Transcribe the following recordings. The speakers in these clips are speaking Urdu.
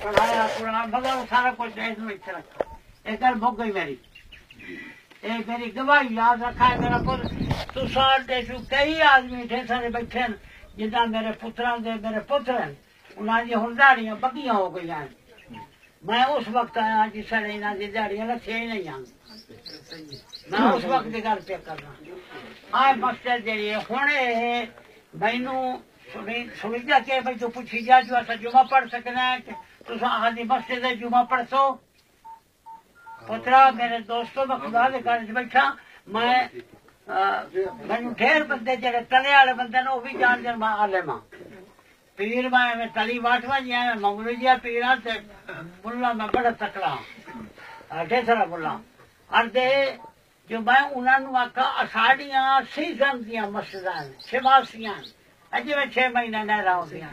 پڑھایا قرآن مگر سارا کچھ اتنے رکھا ایک گل مک گئی میری ایک میری گواہی یاد رکھا ہے میرا پتر تو سال دیشو کئی آدمی تھے سارے بیٹھے جنہ میرے پتران دے میرے پتر ہیں انہاں دی ہن داڑیاں بکیاں ہو گئی ہیں میں اس وقت آیا جس نے انہاں دی داڑیاں لتھیاں ہی نہیں آن میں اس وقت کی گل پہ کرنا آئے مسجد جڑی ہے ہن مینوں سمجھا کہ بھائی تو پوچھی جا جو اسا جمعہ پڑھ سکنا ہے کہ تساں آدھی مسجد جمعہ پڑھ سو پترا میرے دوستوں میں خدا دے گھر بیٹھا میں مینوں ڈھیر بندے جڑے تلے والے بندے نے وہ بھی جان دے میں عالم ہاں پیر میں تلی واٹوا جی میں منگلو جی پیر ہاں تے ملا میں بڑا تکڑا ہاں ڈھیسرا ملا اور دے جو میں انہاں نوں آکھا ساڈیاں سیزن دیاں مسجداں چھماسیاں اجے میں 6 مہینے نہ رہو دیاں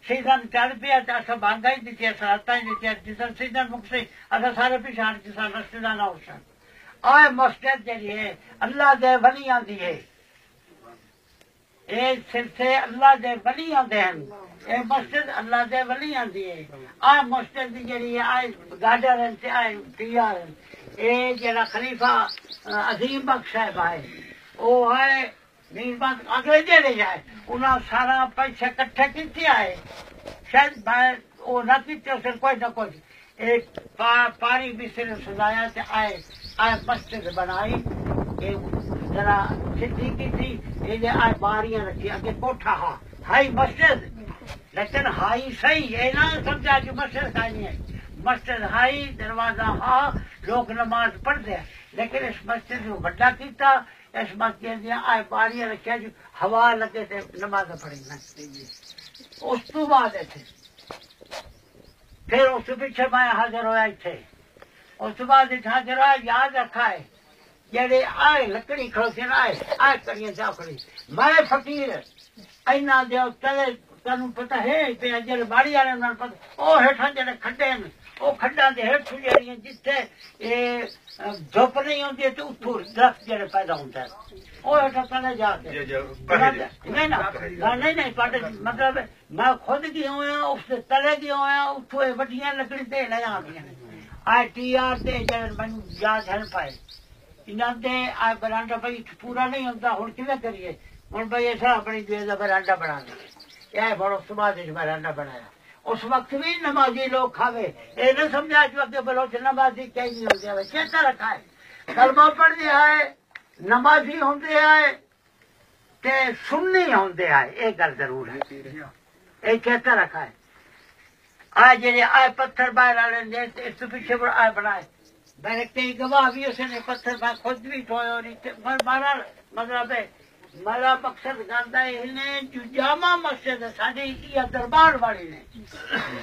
سیزن چل پیا تو اصل بانگا ہی دیتی سراتا ہی دیتی جسن سیزن مکسی اصل سارے پیچھان جسن مسجدہ نہ ہوسن آئے مسجد جڑی ہے اللہ دے ولیاں دی ہے اے سلسلے اللہ دے ولیاں دے ہیں اے مسجد اللہ دے ولیاں دی ہے آئے مسجد دی جڑی ہے آئے گاڈر ہیں تے آئے ٹیار ہیں اے جڑا خلیفہ عظیم بخش صاحب آئے او آئے میزبان اگلے جڑے جائے انہاں سارا پیسے کٹھے کیتے آئے شاید وہ نہ کیتے اسے کوئی نہ کوئی ایک پاری بھی سے سجایا تے آئے مسجد بنائی ذرا سدھی کی تھی یہ آئے باریاں رکھی اگے کوٹھا ہائی مسجد لیکن ہائی صحیح یہ نہ سمجھا کہ مسجد ہائی ہے مسجد ہائی دروازہ لوگ نماز پڑھتے ہیں لیکن اس مسجد کو بڑا کیتا اس مسجد دیا آئے باریاں رکھیا جو ہوا لگے تھے نماز پڑھی اس تو بعد تھے پھر اس پیچھے میں حاضر ہوا تھے اس بعد حاضر ہوا یاد رکھا ہے جڑے آئے لکڑی کھڑوتے آئے کڑیاں چاکڑی میں فقیر اینا دے تلے تنوں پتہ ہے تے جڑے باڑی والے انہاں پتہ او ہٹھاں جڑے کھڈے ہیں وہ کھڈاں دے ہٹھ جڑیاں جتھے اے دھوپ نہیں ہوندی تے اتھوں درخت جڑے پیدا ہوندا ہے وہ ہٹھاں تلے جا کے نہیں مطلب میں خود گیا ہوا اس سے تلے گیا ہوا اتھوں وڈیاں لکڑی تے لے آندیاں آئے ٹی آر تے جڑے مینوں یاد ہن پائے انہاں دے آئے برانڈا بھائی پورا نہیں ہوندا ہن کیویں کریے ہن بھائی ایسا اپنی جو ہے برانڈا بنا دے یہ بڑا صبح دے برانڈا بنایا اس وقت بھی نمازی لوگ کھاوے یہ نہ سمجھا جو کہ بلوچ نمازی کہیں نہیں ہوتے ہیں چیتا رکھا ہے کلمہ پڑھ دیا ہے نمازی ہوندے آئے تے سنی ہوندے آئے ایک گل ضرور ہے یہ چیتا رکھا ہے آئے جڑے آئے پتھر باہر آلے نے اس تو پیچھے آئے بنائے میرے کئی گواہ بھی اسے نے پتھر باہر خود بھی ٹھوئے اور بارہ مطلب ہے میرا مقصد کرتا ہے انہیں جو جامع مسجد ساری یہ دربار والی نے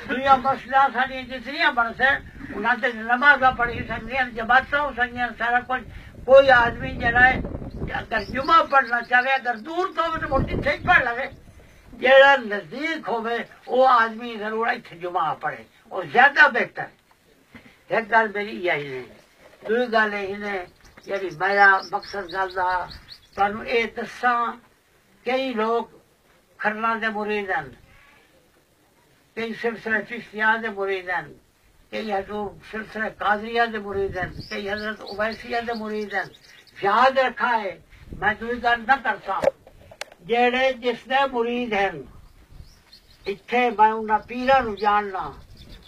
دنیا مسجد ساری جتنی بن سے انہوں نے نماز پڑھی سکتی جماعتیں ہو سکتی سارا کچھ کوئی آدمی جڑا ہے اگر جمعہ پڑھنا چاہے اگر دور تو ہو تو موٹی تھے پڑھ لگے جڑا نزدیک ہوئے وہ آدمی ضرور اتنے جمعہ پڑھے وہ زیادہ بہتر ایک گل میری یہی ہے دوسری گل یہ یعنی میرا مقصد گل کا تمہیں یہ دساں کئی لوگ کھرنا دے مرید ہیں کئی سلسلہ چشتیاں دے مرید ہیں کئی سلسلہ قادریہ دے مرید ہیں کئی حضرت اویسیہ دے مرید ہیں یاد رکھا ہے میں دوسری گل نہ کرتا جڑے جس دے مرید ہیں اتنے میں انہاں پیراں نو جاننا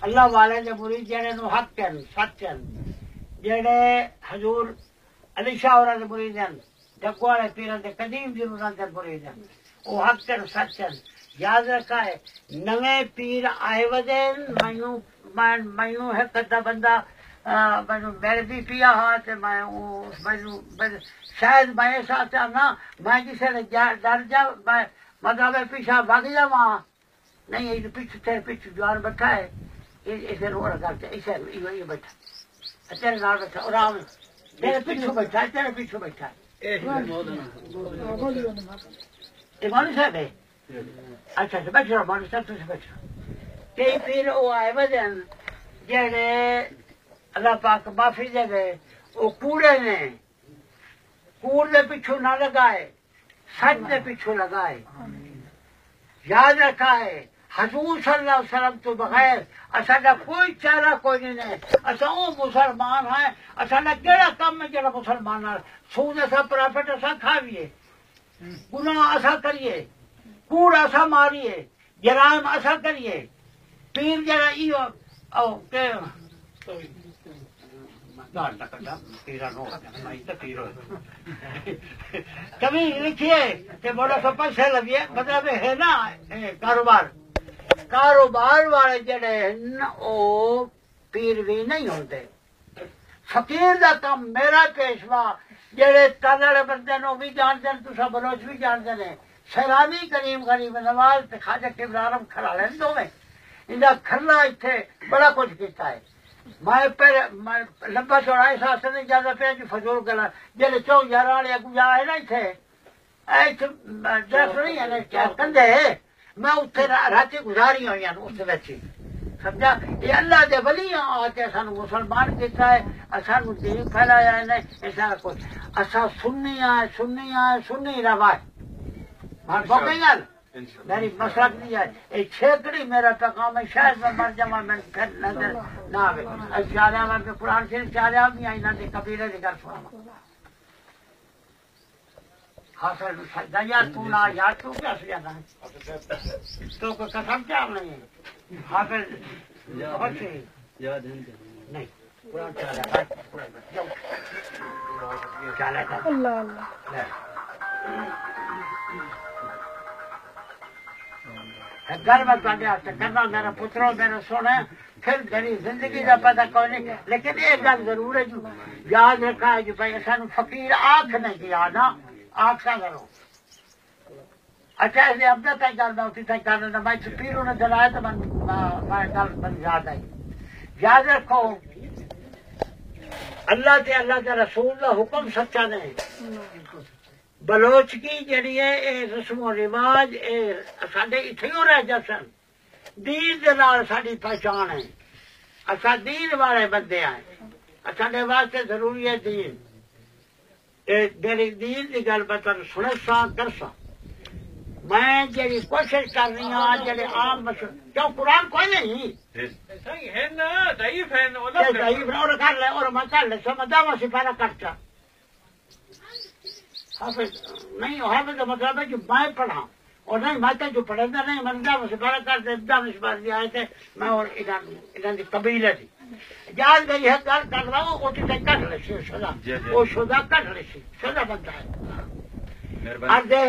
اللہ والے دے مرید جڑے نو حق ہیں سچ ہیں جڑے حضور علی شاہ ہوراں دے مرید ہیں جگو والے پیران دے قدیم ضرورت دے مرید ہیں وہ حق کر سچ ہیں یاد رکھا ہے نویں پیر آئے ودین مینوں ایک ادھا بندہ مینوں میرے بھی پیا ہاں تے میں شاید میں ایسا چاہنا میں کسی نے ڈر جا مطلب پیچھا بھگ جاواں نہیں یہ پیچھے تیرے پیچھے جوان بیٹھا ہے اسے رو رکھا اسے یہ بیٹھا تیرے نال بیٹھا آرام میرے پیچھے بیٹھا تیرے پیچھے بیٹھا مولوی صاحب ہے اچھا اچھا بیٹھ رہا مولوی صاحب تھی بیٹھ کئی پھر وہ آئے بدن جڑے اللہ پاک معافی دے گئے وہ کوڑے نے کوڑ دے پیچھو نہ لگائے سچ دے پیچھو لگائے یاد رکھا ہے حضور صلی اللہ علیہ وسلم تو بغیر اساں کوئی چارہ کوئی نہیں ہے. اساں وہ مسلمان ہیں. اساں کیڑا کام ہے جڑا مسلمان سود اساں پرافٹ اساں کھاویے, گناہ اساں کریے, کوڑ اساں ماریے, جرائم اساں کریے. پیر جڑا ایو او کہ کبھی لکھیے کہ بڑا سا پیسے لگیے, مطلب ہے نا کاروبار والے جڑے ہیں او پیر بھی نہیں ہوتے. فقیر دا کام میرا پیشوا جڑے تل والے بندے نو بھی جانتے ہیں, تسا بلوچ بھی جانتے ہیں. سیلانی کریم غریب نواز تے خواجہ قبلہ عالم کھڑا لیں دو میں انہاں کھلا اتنے بڑا کچھ کیتا ہے. میں پہلے لمبا چوڑا اس واسطے نہیں جاتا پیا جو فضول گلا جڑے 4000 والے اگو جا ہے نا اتنے درخت نہیں ہے کیا کندھے میں اتنے رات گزاری ہوئی ہیں اس ویچ سمجھا. یہ اللہ دے ولی آ کے سانو مسلمان کیتا ہے, سانو دین پھیلایا ہے. نہیں سارا کچھ اسا سنی آئے سنی آئے سنی روا ہے بوکیں گل میری مسلک نہیں ہے. یہ چھیکڑی میرا پیغام ہے, شاید میں مر جاواں میں پھر نظر نہ آوے. اشارہ میں قرآن شریف چارہ بھی آئی نہ قبیلے دی گل سناواں. حاصل سجدہ یار تو نہ یار تو کیا سجدہ ہے تو کوئی قسم کیا نہیں ہے. حافظ یاد ہے نہیں قرآن چارہ چالے اللہ اللہ گھر میں کرنا میرا پترو میرا سونا پھر میری زندگی کا پتہ کوئی نہیں. لیکن ایک گل ضرور ہے جو یاد رکھا ہے جو بھائی سانو فقیر آنکھ نہیں کیا نا آنکھ سا کرو. اچھا اس لیے اب تک گل میں اسی تک کر لینا. میں پیروں نے دلایا تو میں گل من یاد آئی. یاد رکھو اللہ تے اللہ کے رسول کا حکم سچا نہیں. بلوچ کی جڑی ہے اے رسم و رواج اے ساڈے اتھیوں رہ جسن. دین دے نال ساڈی پہچان ہے. اساں دین والے بندے ہیں. ساڈے واسطے ضروری ہے دین. میری دین کی گل میں تمہیں سنے سا کرسا. میں جی کوشش کر رہی ہوں جڑے عام کیوں قرآن کوئی نہیں ضعیف ہے اور کر لے اور میں کر لے سمجھا میں سپارہ کرتا حافظ نہیں. حافظ کا مطلب ہے جو میں پڑھا اور نہیں میں جو پڑھا نہیں میں دعوی سپارہ کرتے دعوی سپارہ دیا آئے تھے میں اور انہوں کی قبیلے تھی یاد گئی ہے گل کر رہا ہوں وہ کسی کٹ لے سی شدہ وہ شدہ کٹ لے سی شدہ بنتا ہے. آدھے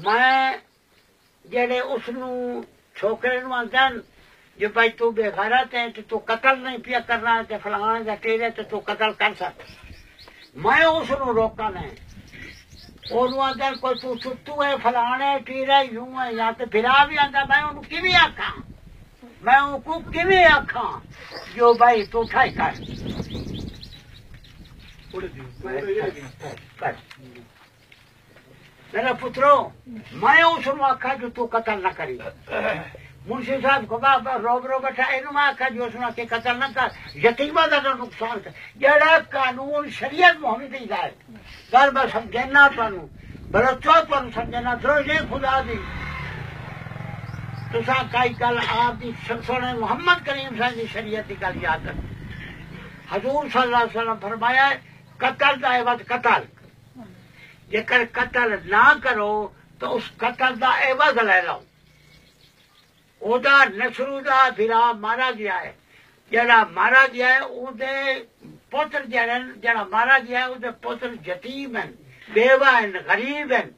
میں جڑے اس چھوکرے نو آدھن جو بھائی تو بے غیرت ہے تو قتل نہیں پیا کرنا ہے فلانا یا تیرے تو قتل کر سکتا. میں اس روکا نہیں وہ آدھن کوئی تو ستو ہے فلانے ٹیرے یوں ہے یا تو پھرا بھی آتا میں انہوں کی آکھاں میں ان کو کیویں آکھاں جو بھائی تو ٹھائی کر میرا پترو میں اس آخا جو تو قتل نہ کری. منشی صاحب کو روبرو بیٹھا یہ میں آخا جو اس کے قتل نہ کر یتیمہ کا نقصان کر. جڑا قانون شریعت محمدی دا ہے گل میں سمجھنا تمہیں بلوچو تمہیں سمجھنا دروجے خدا دی تسا کئی گل آپ کی سونے محمد کریم صاحب کی شریعت کی گل یاد رکھ. حضور صلی اللہ علیہ وسلم فرمایا قتل دا عوض قتل جیکر قتل نہ کرو تو اس قتل دا عوض لے لو. او دا نسرو دا بھرا مارا گیا ہے جڑا مارا گیا ہے او دے پوتر جڑا مارا گیا ہے او دے پوتر یتیم ہیں بیوہ ہیں غریب ہیں.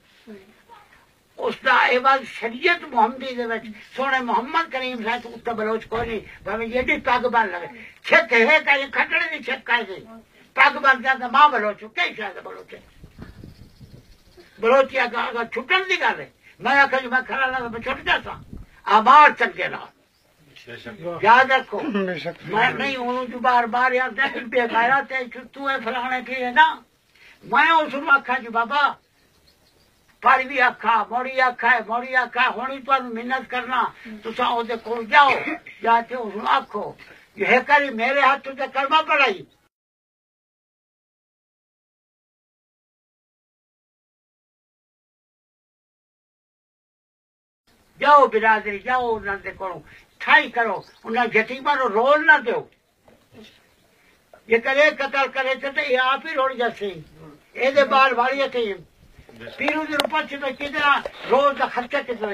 اس دا عوض شریعت محمدی دے وچ سونے محمد کریم صاحب تو اتنا بلوچ کوئی نہیں بھاویں یہ بھی پگ بن لگے چھک ہے کہ یہ کھٹڑے دی چھک کہے گئی پگ بن جاتا ماں بلوچو کئی شاید بلوچ ہے بلوچی اگر چھٹن دی گل ہے میں آخر جو میں کھڑا لگا میں چھٹ جاتا آبار چنکے نال. یاد رکھو میں نہیں ہوں جو بار بار یاد ہے بے غیرت ہے تو ہے فلانے کی ہے نا. میں اس کو آخا جو بابا پر بھی آخا موڑی آخا ہے موڑی آخا ہونی تو محنت کرنا تو کول جاؤ جا کے اس کو آخو یہ کری میرے ہاتھ سے کلمہ پڑھائی جاؤ برادری جاؤ انہوں دے کولوں ٹھائی کرو انہاں یتیماں نو رول نہ دیو یہ کرے قتل کرے تے یہ آپ ہی روڑ جاسی اے دے بال والی یتیم پیرو دی پچھ میں کدرا روز دا خرچہ کدرا